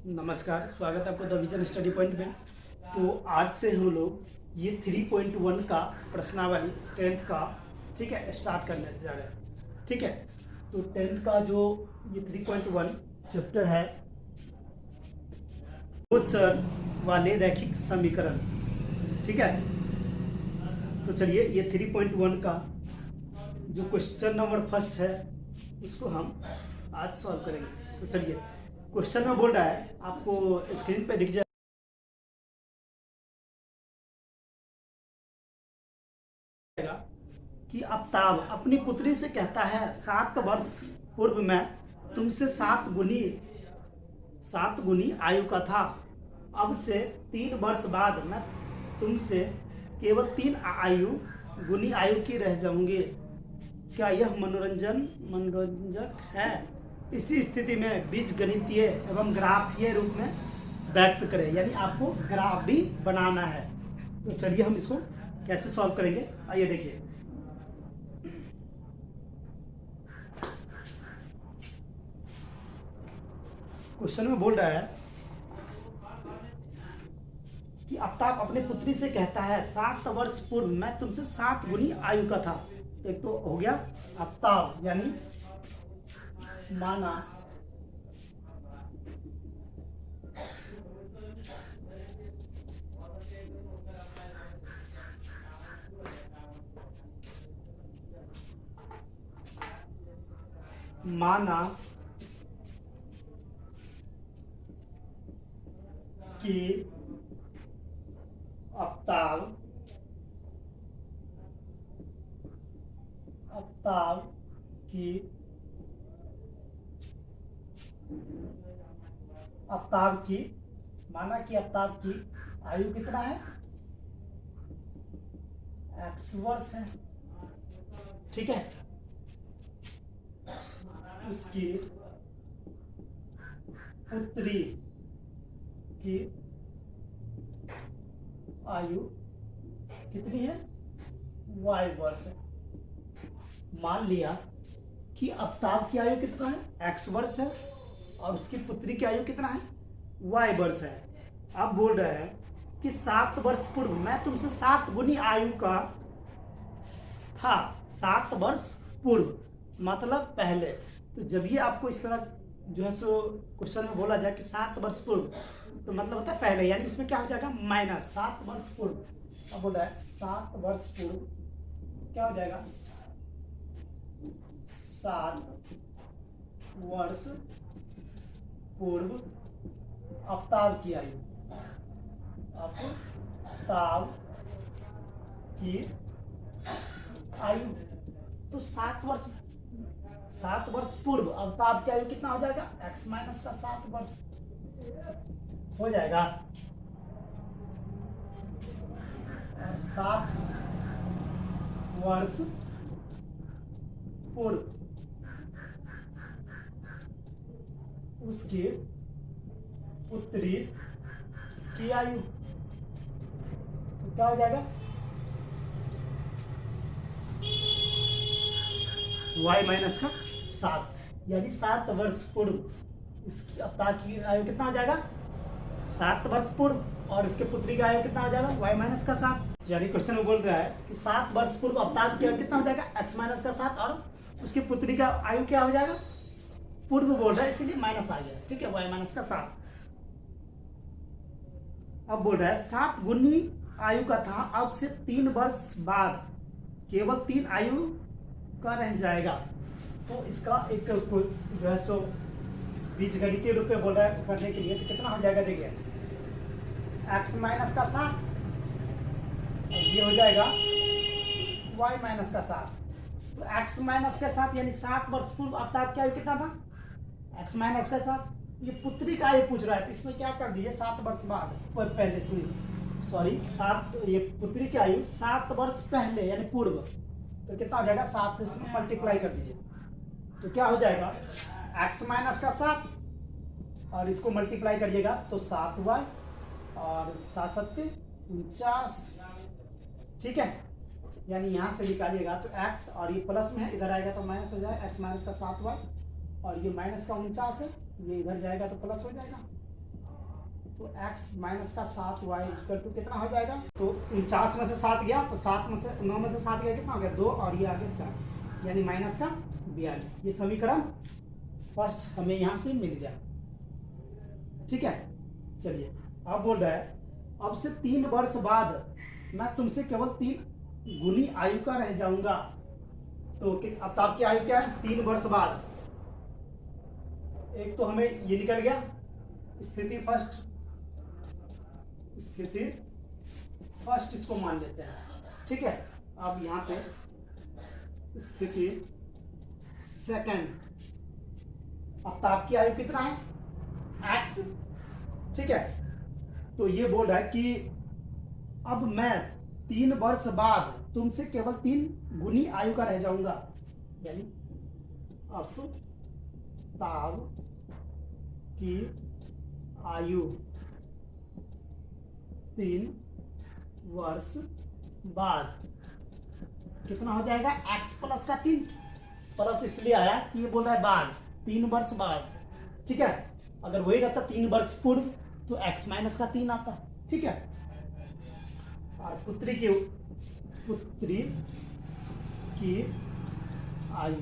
नमस्कार, स्वागत है आपको द विजन स्टडी पॉइंट में। तो आज से हम लोग ये 3.1 का प्रश्नावली 10th का, ठीक है, स्टार्ट करने जा रहे हैं। ठीक है, तो 10th का जो ये 3.1 चैप्टर है, दो चर वाले रैखिक समीकरण। ठीक है, तो चलिए ये 3.1 का जो क्वेश्चन नंबर फर्स्ट है उसको हम आज सॉल्व करेंगे। तो चलिए, क्वेश्चन में बोल रहा है, आपको स्क्रीन पे दिख जाएगा कि आफ्ताब अपनी पुत्री से कहता है, 7 वर्ष पूर्व मैं तुमसे 7 गुनी आयु का था। अब से 3 वर्ष बाद मैं तुमसे केवल 3 गुनी आयु की रह जाऊंगी। क्या यह मनोरंजक है? इसी स्थिति में बीजगणितीय एवं ग्राफीय रूप में व्यक्त करें, यानी आपको ग्राफ भी बनाना है। तो चलिए हम इसको कैसे सॉल्व करेंगे, आइए देखिए। क्वेश्चन में बोल रहा है कि आफ्ताब अपने पुत्री से कहता है, 7 वर्ष पूर्व मैं तुमसे 7 गुनी आयु का था। एक तो हो गया आफ्ताब, यानी माना कि आफ्ताब की माना कि आफ्ताब की आयु कितना है? x वर्ष है। ठीक है, उसकी पुत्री की आयु कितनी है? y वर्ष है। मान लिया कि आफ्ताब की आयु कितना है? x वर्ष है, और उसकी पुत्री की आयु कितना है? y वर्ष है। अब बोल रहे हैं कि 7 वर्ष पूर्व मैं तुमसे 7 गुनी आयु का था। 7 वर्ष पूर्व मतलब पहले। तो जब ये आपको इस तरह जो है सो क्वेश्चन में बोला जाए कि 7 वर्ष पूर्व, तो मतलब होता है पहले, यानी इसमें क्या हो जाएगा? माइनस 7 वर्ष पूर्व। अब बोल रहा है 7 वर्ष पूर्व क्या हो जाएगा? 7 वर्ष पूर्व आफ्ताब की आयु, आफ्ताब की आयु। तो 7 वर्ष पूर्व आफ्ताब की आयु कितना हो जाएगा? x माइनस का 7 वर्ष हो जाएगा। और 7 वर्ष पूर्व उसकी पुत्री की आयु, तो क्या हो जाएगा? y माइनस का 7, यानी 7 वर्ष पूर्व इसकी आफ्ताब की आयु कितना हो जाएगा? 7 वर्ष पूर्व, और इसके पुत्री का आयु कितना हो जाएगा? y माइनस का 7। यानी क्वेश्चन में बोल रहा है कि 7 वर्ष पूर्व आफ्ताब की आयु कितना हो जाएगा? x माइनस का 7, और उसकी पुत्री का आयु क्या हो जाएगा? पूर्व बोल रहा है, इसीलिए माइनस आ गया। ठीक है, y माइनस का 7। अब बोल रहा है 7 गुनी आयु का था, अब से 3 वर्ष बाद केवल 3 आयु का रह जाएगा। तो इसका एक जो है सो बीजगणितीय रूप में बोल रहा है करने के लिए, तो कितना हो जाएगा? देखिए, x माइनस का 7, और ये हो जाएगा y माइनस का 7। तो x माइनस का 7 यानी 7 वर्ष पूर्व आफ्ताब की आयु कितना था? x माइनस का 7। ये पुत्री का आयु पूछ रहा है, तो इसमें क्या कर दीजिए? 7 वर्ष बाद, पहले सॉरी 7, ये पुत्री की आयु 7 वर्ष पहले यानी पूर्व, तो कितना हो जाएगा? 7 से इसमें मल्टीप्लाई कर दीजिए, तो क्या हो जाएगा? x माइनस का 7, और इसको मल्टीप्लाई करिएगा तो 7y, और 7 7 49। ठीक है, यानी यहाँ से निकालिएगा तो x, और ये प्लस में है, इधर आएगा तो माइनस हो जाएगा। x माइनस का 7y, और ये माइनस का 49 है, ये इधर जाएगा तो प्लस हो जाएगा। तो x माइनस का 7y इक्वल टू कितना हो जाएगा? तो 49 में से 7 गया तो 7 में से 9 में से 7 गया, कितना हो गया? 2, और ये आ गया 4, यानी माइनस का 42। ये समीकरण फर्स्ट हमें यहाँ से मिल गया। ठीक है, चलिए अब बोल रहा है अब से 3 वर्ष बाद मैं तुमसे केवल 3 गुनी आयु का रह जाऊंगा। तो अब आपकी आयु क्या है? 3 वर्ष बाद। एक तो हमें ये निकल गया स्थिति फर्स्ट इसको मान लेते हैं। ठीक है, अब यहाँ पे स्थिति सेकंड। अब ताप की आयु कितना है? x। ठीक है, तो ये बोल रहा है कि अब मैं 3 वर्ष बाद तुमसे केवल 3 गुनी आयु का रह जाऊंगा, यानी अब ताप की आयु 3 वर्ष बाद कितना हो जाएगा? x प्लस का 3 प्लस इसलिए आया कि ये बोल रहा है बाद, 3 वर्ष बाद। ठीक है, अगर वही रहता 3 वर्ष पूर्व तो x माइनस का 3 आता। ठीक है, और पुत्री की आयु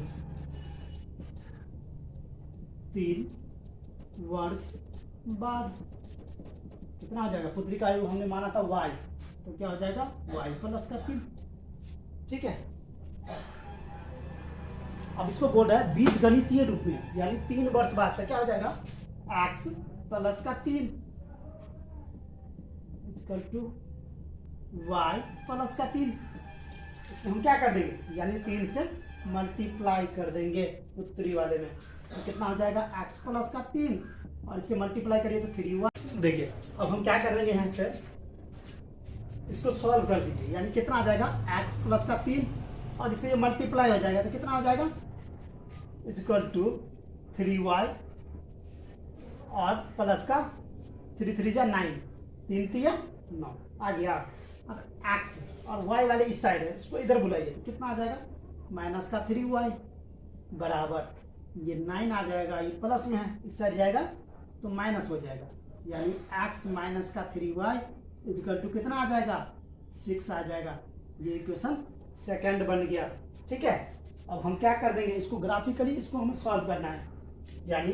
3 वर्ष बाद कितना आ जाएगा? पुत्री का आयु हमने माना था y, तो क्या हो जाएगा? y प्लस का 3। ठीक है, अब इसको बोल रहा है बीज गणितीय रूप में, यानी 3 वर्ष बाद तो क्या हो जाएगा? x प्लस का 3 इक्वल टू y प्लस का 3। इसमें हम क्या कर देंगे? यानी 3 से मल्टीप्लाई कर देंगे उत्तरी वाले में, तो कितना हो जाएगा? x प्लस का 3, और इसे मल्टीप्लाई करिए तो 3y। देखिए अब हम क्या कर देंगे, यहाँ से इसको सॉल्व कर दीजिए, यानी कितना आ जाएगा? x प्लस का 3, और इसे मल्टीप्लाई हो जाएगा तो कितना हो जाएगा? इक्वल टू 3y और प्लस का 3 3 जा 9, 3 3 9 आ गया। अब x और y वाले इस साइड है, इसको इधर बुलाइए तो कितना आ जाएगा? माइनस का 3y बराबर ये 9 आ जाएगा, ये प्लस में है, इस साइड जाएगा तो माइनस हो जाएगा, यानी x माइनस का 3y इक्वल टू कितना आ जाएगा? 6 आ जाएगा। ये इक्वेशन सेकंड बन गया। ठीक है, अब हम क्या कर देंगे? इसको ग्राफिकली इसको हमें सॉल्व करना है, यानी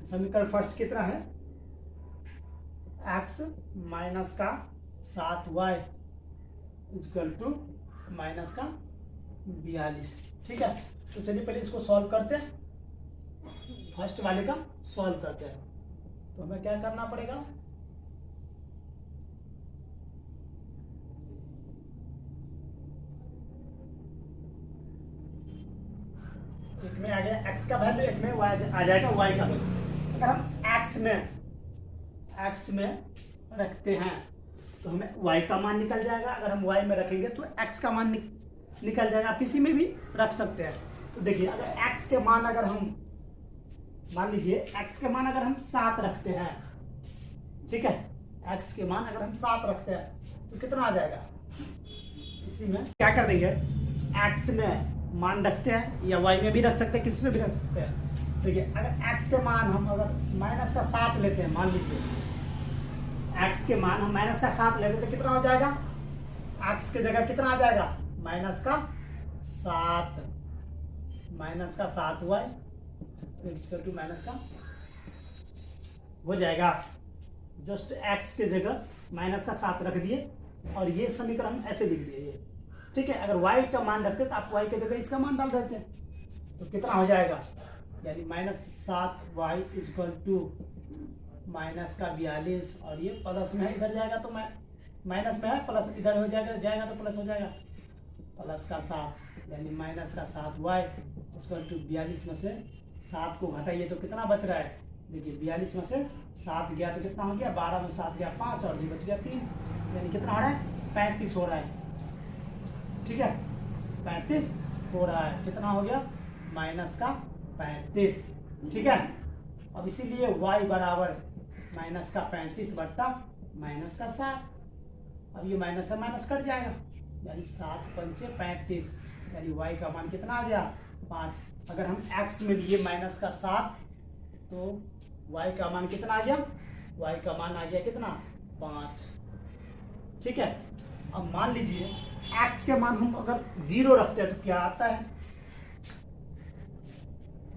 समीकरण फर्स्ट कितना है? x माइनस का 7y इक्वल टू माइनस का 42। ठीक है, तो चलिए पहले इसको सॉल्व करते हैं, फर्स्ट वाले का सॉल्व करते हैं। तो हमें क्या करना पड़ेगा? एक में आ गया x का वैल्यू, एक में y आ जाएगा y का वैल्यू। अगर हम x में रखते हैं तो हमें y का मान निकल जाएगा, अगर हम y में रखेंगे तो x का मान निकल जाएगा। आप किसी में भी रख सकते हैं। तो देखिए अगर x के मान अगर हम मान लीजिए x के मान अगर हम 7 रखते हैं, ठीक है, x के मान अगर हम 7 रखते हैं तो कितना आ जाएगा? इसी में क्या कर देंगे? x में मान रखते हैं या y में भी रख सकते हैं, किसी में भी रख सकते हैं। देखिए अगर x के मान हम अगर माइनस का 7 लेते हैं, मान लीजिए x के मान हम माइनस का 7 लेते हैं तो कितना हो जाएगा? x के जगह कितना आ जाएगा? माइनस का 7 y इक्वल टू माइनस का हो जाएगा। जस्ट x के जगह माइनस का 7 रख दिए और ये समीकरण हम ऐसे लिख दिए। ठीक है, अगर y का मान रखते तो आप y के जगह इसका मान डाल देते तो कितना हो जाएगा? यानी -7y इक्वल टू माइनस का 42, और ये प्लस में है, इधर जाएगा तो माइनस में है, प्लस इधर हो जाएगा तो प्लस हो जाएगा, प्लस का 7 यानी माइनस का 7y इक्वल टू 42 में से 7 को घटाइए तो कितना बच रहा है? देखिए 42 में से 7 गया तो कितना हो गया? 12 में 7 गया 5 और ये बच गया 3, यानी कितना हो रहा है? 35 हो रहा है। ठीक है, 35 हो रहा है। कितना हो गया? माइनस का 35। ठीक है, अब इसीलिए y बराबर माइनस का 35 बट्टा माइनस का 7। अब ये माइनस से माइनस कट जाएगा, यानी 7 पंचे 35, यानी y का मान कितना आ गया? 5। अगर हम x में लिए माइनस का 7 तो y का मान कितना आ गया? y का मान आ गया कितना 5। ठीक है, अब मान लीजिए x के मान हम अगर 0 रखते हैं तो क्या आता है,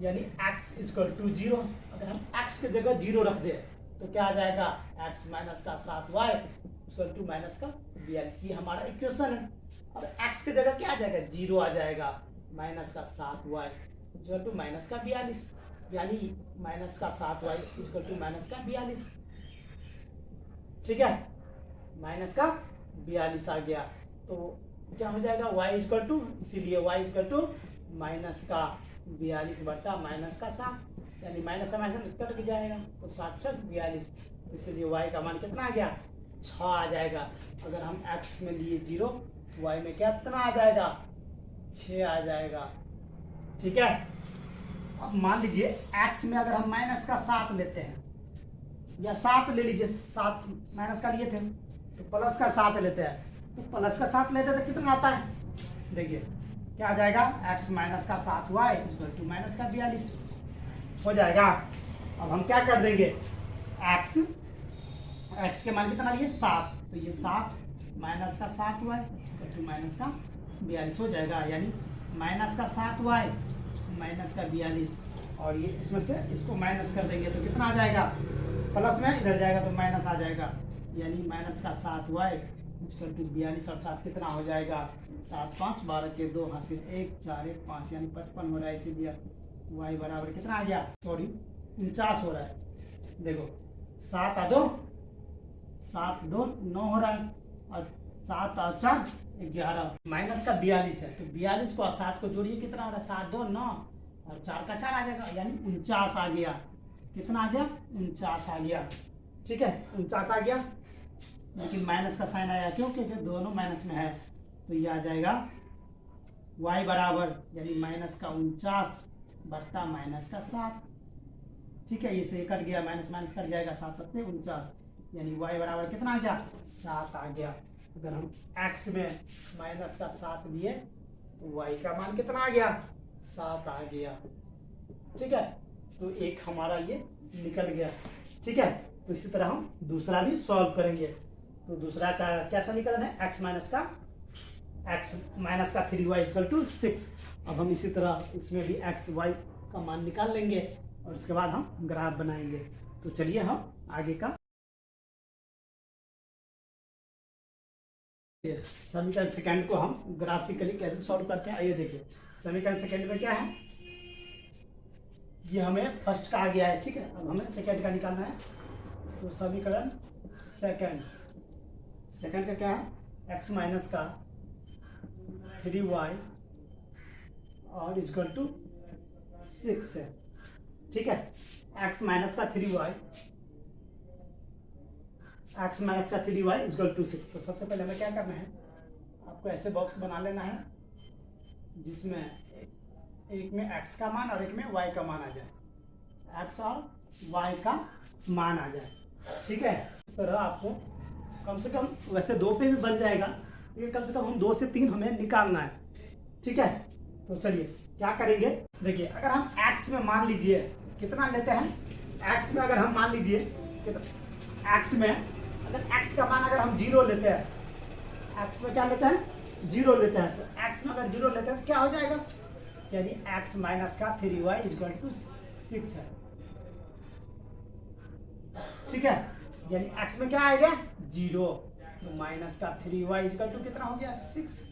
यानी x इक्वल टू 0। अगर हम x की जगह 0 रख दें तो क्या आ जाएगा, x माइनस का 7y इक्वल टू माइनस का 42। ये हमारा इक्वेशन है। अब x की जगह क्या आ जाएगा, 0 आ जाएगा, माइनस का 7y इक्वल टू माइनस का 42, यानी माइनस का 7y इक्वल टू माइनस का 42। ठीक है, माइनस का 42 आ गया तो क्या हो जाएगा, y इक्वल टू, इसीलिए y इक्वल टू माइनस का 42 बट्टा माइनस का 7, यानी माइनस से माइनस कट जाएगा तो 7 6 42, इसीलिए y का मान कितना आ गया 6 आ जाएगा। अगर हम x में लिए 0 तो y में क्या कितना आ जाएगा 6 आ जाएगा। ठीक है, अब मान लीजिए x में अगर हम माइनस का 7 लेते हैं, या 7 ले लीजिए, 7 माइनस का लिए थे तो प्लस का 7 लेते हैं, तो प्लस का 7 लेते हैं तो कितना आता है, देखिए क्या आ जाएगा, x माइनस का 7y इक्वल टू माइनस का 42 हो जाएगा। अब हम क्या कर देंगे, x के मान कितना लिए 7, तो ये 7 माइनस का 7y इक्वल टू माइनस का 42 हो जाएगा, यानी माइनस का 7y माइनस का 42, और ये इसमें से इसको माइनस कर देंगे तो कितना आ जाएगा, प्लस में इधर जाएगा तो माइनस आ जाएगा, यानी माइनस का 7y इक्वल टू 42, और 7 कितना हो जाएगा 7 5 12 के 2 हासिल 1 4 1 5, यानी 55 हो रहा है, इसीलिए y बराबर कितना आ गया, सॉरी 49 हो रहा है। देखो 7 आ 2 7 2 9 हो रहा है, और 7 और 4 11, माइनस का 42 है तो 42 को 7 को जोड़िए कितना हो रहा है, 7 2 9 और 4 का 4 आ जाएगा, यानी 49 आ गया। कितना आ गया, 49 आ गया। ठीक है, 49 आ गया, लेकिन माइनस का साइन आया क्यों, क्योंकि दोनों माइनस में है, तो ये आ जाएगा y बराबर, यानी माइनस का 49 बट्टा माइनस का 7। ठीक है, ये से कट गया, माइनस माइनस कट जाएगा, 7 7 49, यानी y बराबर कितना आ गया 7 आ गया। अगर हम x में माइनस का 7 लिए तो y का मान कितना आ गया 7 आ गया। ठीक है, तो एक हमारा ये निकल गया। ठीक है, तो इसी तरह हम दूसरा भी सॉल्व करेंगे। तो दूसरा का क्या समीकरण है, x माइनस का 3y इक्वल टू 6। अब हम इसी तरह इसमें भी x y का मान निकाल लेंगे और उसके बाद हम ग्राफ बनाएंगे। तो चलिए हम आगे का समीकरण सेकंड को हम ग्राफिकली कैसे सॉल्व करते हैं, आइए देखिए। समीकरण सेकंड में क्या है, ये हमें फर्स्ट का आ गया है। ठीक है, अब हमें सेकंड का निकालना है। तो समीकरण सेकंड का क्या है, x माइनस का 3y और इक्वल टू 6 है। ठीक है, x माइनस का 3y इक्वल टू 6। तो सबसे पहले हमें क्या करना है, आपको ऐसे बॉक्स बना लेना है जिसमें एक में x का मान और एक में y का मान आ जाए, x और y का मान आ जाए। ठीक है, इस तरह आपको कम से कम, वैसे 2 पे भी बन जाएगा, लेकिन कम से कम हम 2 से 3 हमें निकालना है। ठीक है, तो चलिए क्या करेंगे, देखिए अगर हम x में मान लीजिए कितना लेते हैं, x में अगर हम मान लीजिए x में अगर x का मान अगर हम 0 लेते हैं, x में क्या लेते हैं 0 लेते हैं, तो x में अगर 0 लेते हैं तो क्या हो जाएगा, यानी x माइनस का 3y इक्वल टू 6 है। ठीक है, यानी x में क्या आएगा 0, तो माइनस का 3y इक्वल टू कितना हो गया 6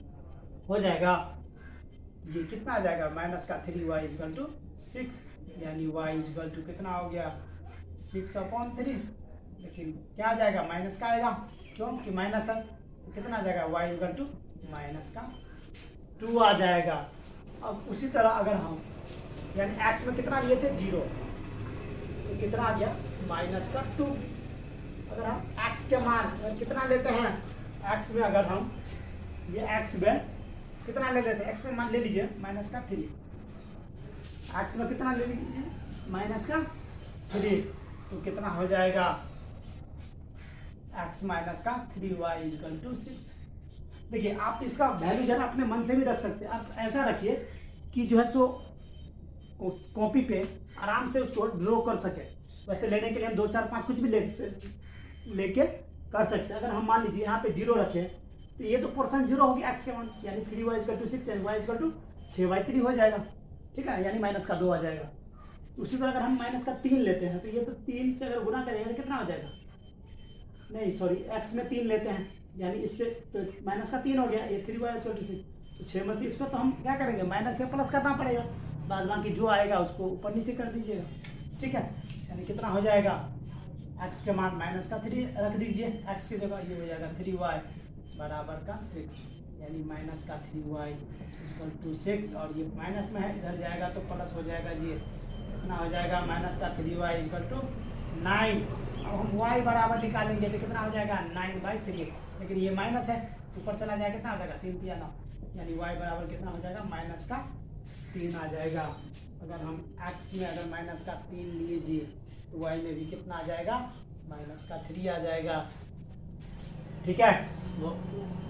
हो जाएगा। ये कितना आ जाएगा, माइनस का 3y इक्वल टू 6, यानी y इक्वल टू कितना हो गया 6/3, लेकिन क्या आ जाएगा माइनस का आएगा, क्यों कि माइनस है, तो कितना आ जाएगा y इक्वल टू माइनस का 2 आ जाएगा। अब उसी तरह अगर हम यानी x में कितना लिए थे 0, तो कितना आ गया माइनस का 2। अगर हम x के मान कितना लेते हैं, x में अगर हम ये x में कितना ले लेते हैं, x में मान ले लीजिए माइनस का 3, x में कितना ले लीजिए माइनस का 3, तो कितना हो जाएगा x माइनस का 3y इक्वल टू 6। देखिए आप इसका वैल्यू जो है अपने मन से भी रख सकते हैं, आप ऐसा रखिए कि जो है सो उस कॉपी पे आराम से उसको ड्रॉ कर सके। वैसे लेने के लिए हम 2 4 5 कुछ भी लेके कर सकते हैं। अगर हम मान लीजिए यहाँ पे 0 रखें तो ये तो पोर्शन 0 हो गया एक्स के मान, यानी 3y = 6 यानी y = 6y3 हो जाएगा, ठीक है, यानी -2 आ जाएगा। उसी तरह अगर हम -3 लेते हैं तो ये तो 3 से अगर गुना करेंगे तो कितना हो जाएगा, नहीं सॉरी एक्स में 3 लेते हैं यानी इससे तो -3 हो गया, ये 3y = 6, तो 6 में से इसको तो हम क्या करेंगे माइनस के प्लस करना पड़ेगा, बाद बाकी जो आएगा उसको ऊपर नीचे कर दीजिएगा, ठीक है, यानी कितना हो जाएगा x के मान -3 रख दीजिए, x की जगह ये हो जाएगा 3y = 6 यानी -3y = 6 और ये माइनस में है इधर जाएगा तो प्लस हो जाएगा जी, कितना हो जाएगा -3y = 9। अब हम y बराबर निकालेंगे तो कितना हो जाएगा 9/3, लेकिन ये माइनस है ऊपर चला जाएगा कितना आ जाएगा 3 3 9 यानी y बराबर कितना हो जाएगा -3 आ जाएगा। अगर हम x में अगर -3 लीजिए तो y में भी कितना आ जाएगा -3 आ जाएगा, ठीक है, वो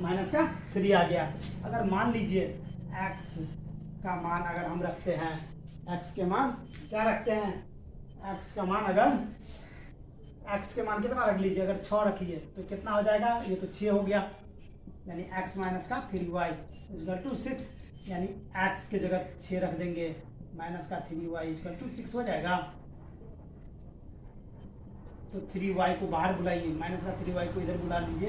-3 आ गया। अगर मान लीजिए x का मान अगर हम रखते हैं, x के मान क्या रखते हैं, x का मान अगर x के मान कितना रख लीजिए, अगर 6 रखिए तो कितना हो जाएगा, ये तो 6 हो गया यानी x -3y = 6 यानी x के जगह 6 रख देंगे -3y = 6 हो जाएगा। तो 3y को बाहर बुलाइए, -3y को इधर बुला लीजिए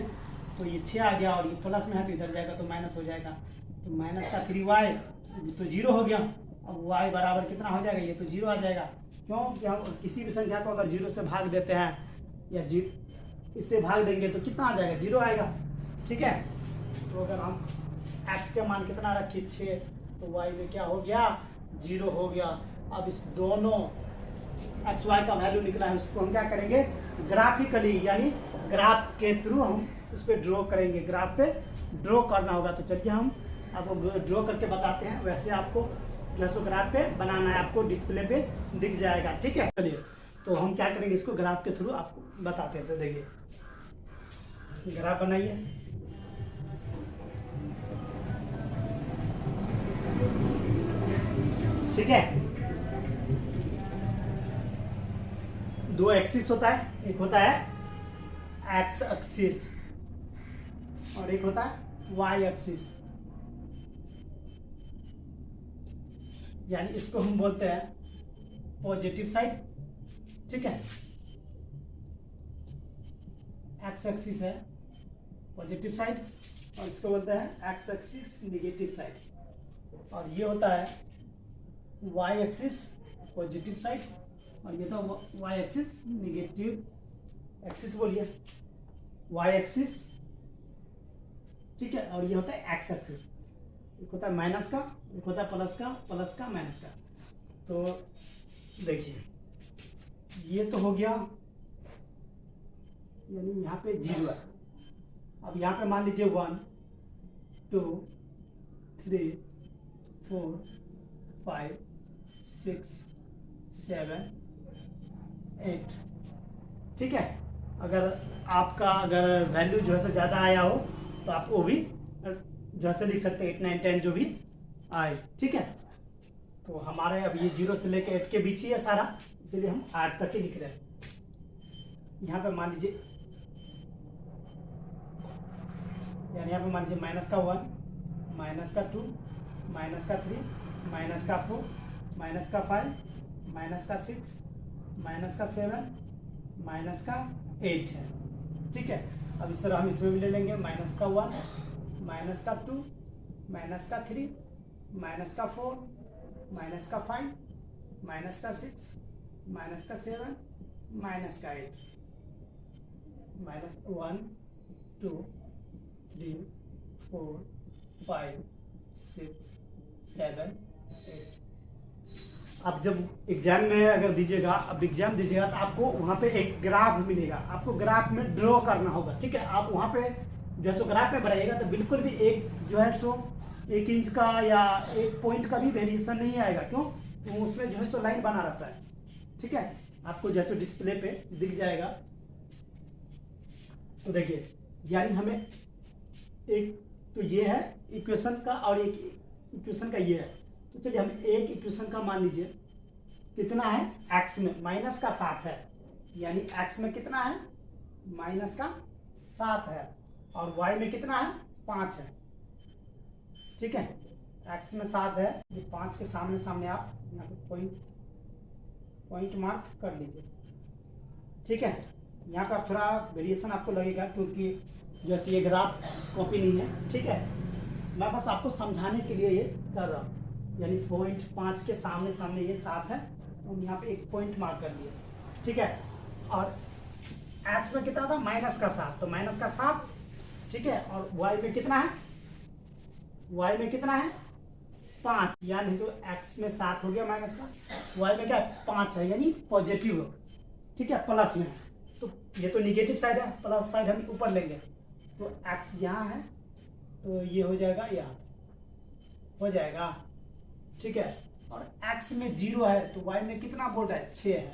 तो ये 6 आ गया और ये प्लस में है तो इधर जाएगा तो माइनस हो जाएगा, तो -3y तो 0 हो गया। अब y बराबर कितना हो जाएगा, ये तो 0 आ जाएगा, क्योंकि हम किसी भी संख्या को अगर 0 से भाग देते हैं या इससे भाग देंगे तो कितना आ जाएगा 0 आएगा, ठीक है। तो अगर हम x के मान कितना रखे 6 तो y में क्या हो गया 0 हो गया। अब इस दोनों एक्स वाई का वैल्यू निकला है उसको हम क्या करेंगे ग्राफिकली यानी ग्राफ के थ्रू हम उस पर ड्रॉ करेंगे, ग्राफ पे ड्रॉ करना होगा। तो चलिए हम आपको ड्रॉ करके बताते हैं, वैसे आपको जो है सो ग्राफ पे बनाना है, आपको डिस्प्ले पे दिख जाएगा, ठीक है। चलिए तो हम क्या करेंगे इसको ग्राफ के थ्रू आपको बताते हैं। तो देखिए ग्राफ बनाइए, ठीक है। 2 एक्सिस होता है, एक होता है एक्स एक्सिस और एक होता है वाई एक्सिस, यानी इसको हम बोलते हैं पॉजिटिव साइड, ठीक है। एक्स एक्सिस है पॉजिटिव साइड और इसको बोलते हैं एक्स एक्सिस निगेटिव साइड, और ये होता है वाई एक्सिस पॉजिटिव साइड और ये तो वाई एक्सिस निगेटिव एक्सिस बोलिए, वाई एक्सिस, ठीक है। और ये होता है एक्स एक्सिस, एक होता है माइनस का, एक होता है प्लस का माइनस का। तो देखिए ये तो हो गया यानी यहाँ पे 0 है। अब यहाँ पे मान लीजिए 1 2 3 4 5 6 7 8, ठीक है। अगर आपका अगर वैल्यू जो है से ज़्यादा आया हो तो आप वो भी जो है से लिख सकते हैं 8 9 10 जो भी आए, ठीक है। तो हमारे अब ये 0 से लेकर 8 के बीच ही है सारा, इसलिए हम 8 तक ही लिख रहे हैं। यहाँ पे मान लीजिए यानी यहाँ पे मान लीजिए -1 -2 -3 -4 -5 -6 -7 -8 है, ठीक है। अब इस तरह हम इसमें भी ले लेंगे -1 -2 -3 -4 -5 -6 -7 -8 -1 2 3 4 5 6 7 8। आप जब एग्जाम में अगर दीजिएगा, अब एग्जाम दीजिएगा तो आपको वहाँ पे एक ग्राफ मिलेगा, आपको ग्राफ में ड्रॉ करना होगा, ठीक है। आप वहाँ पे जो है सो ग्राफ में बनाइएगा तो बिल्कुल भी एक जो है सो 1 इंच का या 1 पॉइंट का भी वेरिएशन नहीं आएगा, क्यों, तो उसमें जो है सो लाइन बना रहता है, ठीक है। आपको जैसे डिस्प्ले पे दिख जाएगा। तो देखिए यानी हमें एक तो ये है इक्वेशन का और एक इक्वेशन का ये है। तो चलिए हम एक इक्वेशन का मान लीजिए कितना है x में -7 है, यानी x में कितना है, माइनस का 7 है, और y में कितना है, 5 है। ठीक है, x में 7 है, ये 5 के सामने सामने आप यहाँ पे पॉइंट मार्क कर लीजिए। ठीक है, यहाँ पर थोड़ा वेरिएशन आपको लगेगा क्योंकि जैसे ये ग्राफ कॉपी नहीं है। ठीक है, मैं बस आपको समझाने के लिए ये कर रहा हूँ। यानी पॉइंट 5 के सामने सामने ये 7 है, तो हम यहाँ पे एक पॉइंट मार्क कर लिए। ठीक है, और x में कितना था, माइनस का 7, तो माइनस का 7। ठीक है, और y में कितना है, y में कितना है, 5, यानी तो x में 7 हो गया माइनस का, y में क्या है, 5 है, यानी पॉजिटिव। ठीक है, प्लस में, तो ये तो निगेटिव साइड है, प्लस साइड हम ऊपर लेंगे, तो x यहाँ है, तो ये हो जाएगा, यहाँ हो जाएगा। ठीक है, और x में 0 है, तो y में कितना वोल्ट है, 6 है,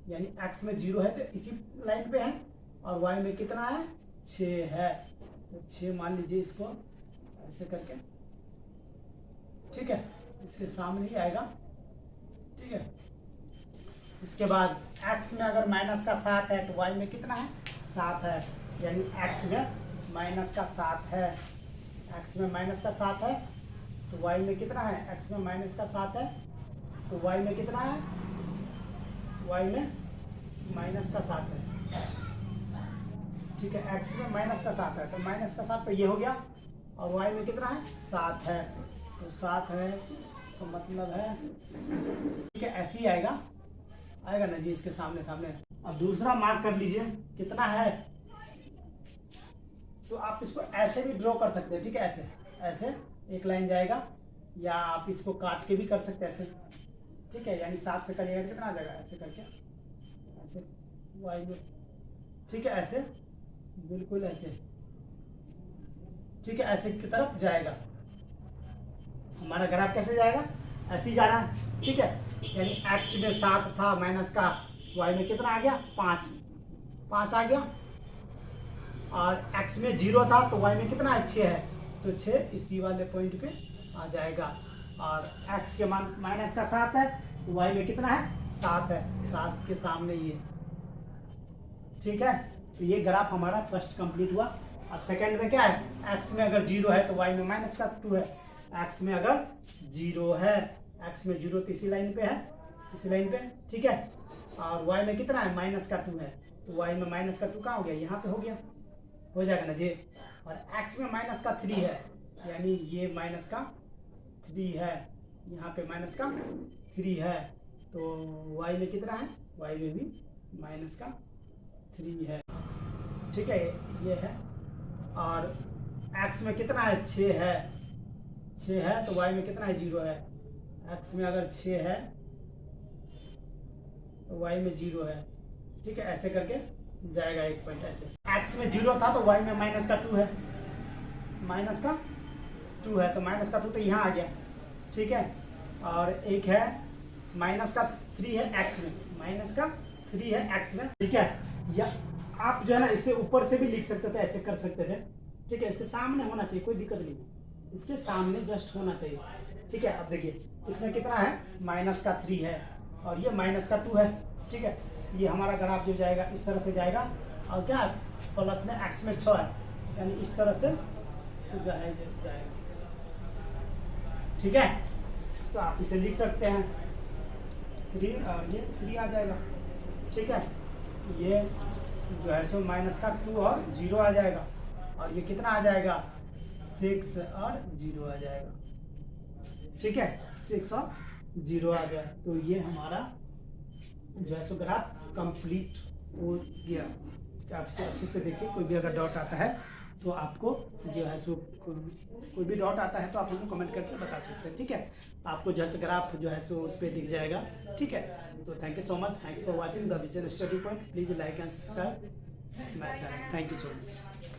यानी x में 0 है तो इसी लाइन पे है, और y में कितना है, 6 है, तो 6 मान लीजिए इसको ऐसे करके। ठीक है, इसके सामने ही आएगा। ठीक है, इसके बाद x में अगर माइनस का 7 है तो y में कितना है, 7 है, यानी x में माइनस का 7 है, x में माइनस का 7 है, तो y में कितना है, x में माइनस का 7 है, तो y में कितना है, y में माइनस का 7 है। ठीक है, x में माइनस का 7 है, तो माइनस का 7 तो ये हो गया, और y में कितना है, 7 है, तो 7 है, तो मतलब है। ठीक है, ऐसे ही आएगा ना जी, इसके सामने सामने। अब दूसरा मार्क कर लीजिए कितना है, तो आप इसको ऐसे भी ड्रॉ कर सकते हैं। ठीक है, ऐसे ऐसे एक लाइन जाएगा, या आप इसको काट के भी कर सकते हैं ऐसे। ठीक है, यानी 7 से करिएगा कितना आ जाएगा, ऐसे करके ऐसे वाई में। ठीक है, ऐसे बिल्कुल ऐसे। ठीक है, ऐसे की तरफ जाएगा हमारा ग्राफ। कैसे जाएगा, ऐसे ही जाना है। ठीक है, यानी x में 7 था माइनस का, y में कितना आ गया, 5 आ गया, और x में 0 था तो y में कितना है, 6 है, तो 6 इसी वाले पॉइंट पे आ जाएगा। और x के मान माइनस का 7 है, तो y में कितना है, 7 है, 7 के सामने ये। ठीक है, तो ये ग्राफ हमारा फर्स्ट कंप्लीट हुआ। अब सेकंड में क्या है, x में अगर 0 है तो y में माइनस का 2 है, x में अगर 0 है, x में 0 तो इसी लाइन पे है, इसी लाइन पे। ठीक है, और y में कितना है, माइनस का 2 है, तो y में माइनस का 2 कहाँ हो गया, यहाँ पे हो गया, हो जाएगा ना जी। और x में माइनस का 3 है, यानी ये माइनस का 3 है, यहाँ पे माइनस का 3 है, तो y में कितना है, y में भी माइनस का 3 है। ठीक है, ये है। और x में कितना है, 6 है, 6 है, तो y में कितना है, 0 है। x में अगर 6 है तो y में 0 है। ठीक है, ऐसे करके जाएगा एक पॉइंट ऐसे। x में 0 था तो y में माइनस का 2 है, माइनस का 2 है, तो माइनस का 2 तो यहाँ आ गया। ठीक है, और एक है माइनस का 3 है x में, माइनस का 3 है x में। ठीक है, या आप जो है ना इसे ऊपर से भी लिख सकते थे, ऐसे कर सकते थे। ठीक है, इसके सामने होना चाहिए, कोई दिक्कत नहीं, इसके सामने जस्ट होना चाहिए। ठीक है, अब देखिए इसमें कितना है, माइनस का 3 है, और ये माइनस का 2 है। ठीक है, ये हमारा ग्राफ जो जाएगा इस तरह से जाएगा, और क्या है, प्लस में x में 6 है, यानी इस तरह से जाएगा। ठीक है, तो आप इसे लिख सकते हैं 3, और ये 3 आ जाएगा। ठीक है, ये जो है सो माइनस का 2 और 0 आ जाएगा, और ये कितना आ जाएगा, 6 और 0 आ जाएगा। ठीक है, 6 और 0 आ गया, तो ये हमारा जो है सो ग्राफ कंप्लीट हो गया। आप इसे अच्छे से देखिए, कोई भी अगर डाउट आता है तो आपको जो है सो कोई भी डाउट आता है तो आप हमको कमेंट करके बता सकते हैं। ठीक है, आपको जो है ग्राफ जो है सो उस पर दिख जाएगा। ठीक है, तो thank you so much, thanks for watching the vision study point. Please like and subscribe my channel. Thank you so much.